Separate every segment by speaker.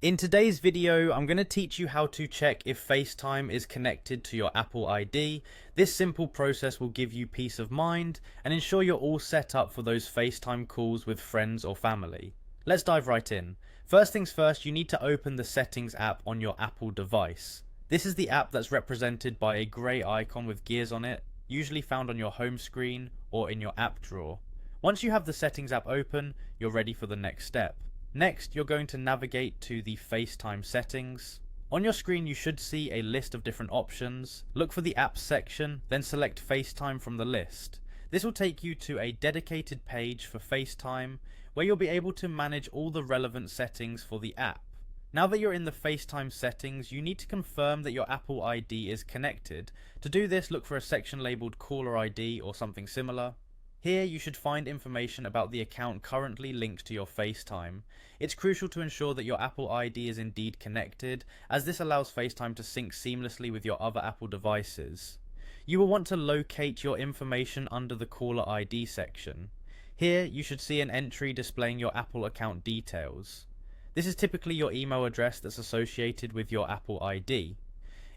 Speaker 1: In today's video, I'm going to teach you how to check if FaceTime is connected to your Apple ID. This simple process will give you peace of mind and ensure you're all set up for those FaceTime calls with friends or family. Let's dive right in. First things first, you need to open the Settings app on your Apple device. This is the app that's represented by a grey icon with gears on it, usually found on your home screen or in your app drawer. Once you have the Settings app open, you're ready for the next step. Next, you're going to navigate to the FaceTime settings. On your screen, you should see a list of different options. Look for the apps section, then select FaceTime from the list. This will take you to a dedicated page for FaceTime, where you'll be able to manage all the relevant settings for the app. Now that you're in the FaceTime settings, you need to confirm that your Apple ID is connected. To do this, look for a section labeled Caller ID or something similar. Here you should find information about the account currently linked to your FaceTime. It's crucial to ensure that your Apple ID is indeed connected, as this allows FaceTime to sync seamlessly with your other Apple devices. You will want to locate your information under the Caller ID section. Here you should see an entry displaying your Apple account details. This is typically your email address that's associated with your Apple ID.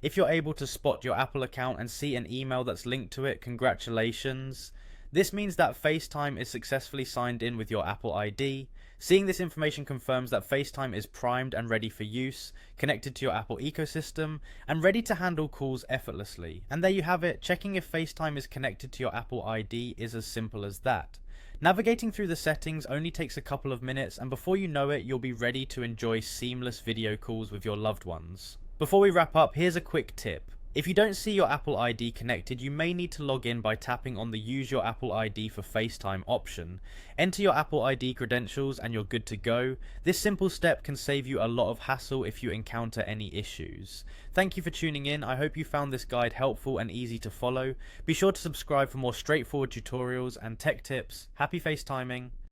Speaker 1: If you're able to spot your Apple account and see an email that's linked to it, congratulations. This means that FaceTime is successfully signed in with your Apple ID. Seeing this information confirms that FaceTime is primed and ready for use, connected to your Apple ecosystem, and ready to handle calls effortlessly. And there you have it, checking if FaceTime is connected to your Apple ID is as simple as that. Navigating through the settings only takes a couple of minutes, and before you know it, you'll be ready to enjoy seamless video calls with your loved ones. Before we wrap up, here's a quick tip. If you don't see your Apple ID connected, you may need to log in by tapping on the Use Your Apple ID for FaceTime option. Enter your Apple ID credentials and you're good to go. This simple step can save you a lot of hassle if you encounter any issues. Thank you for tuning in. I hope you found this guide helpful and easy to follow. Be sure to subscribe for more straightforward tutorials and tech tips. Happy FaceTiming!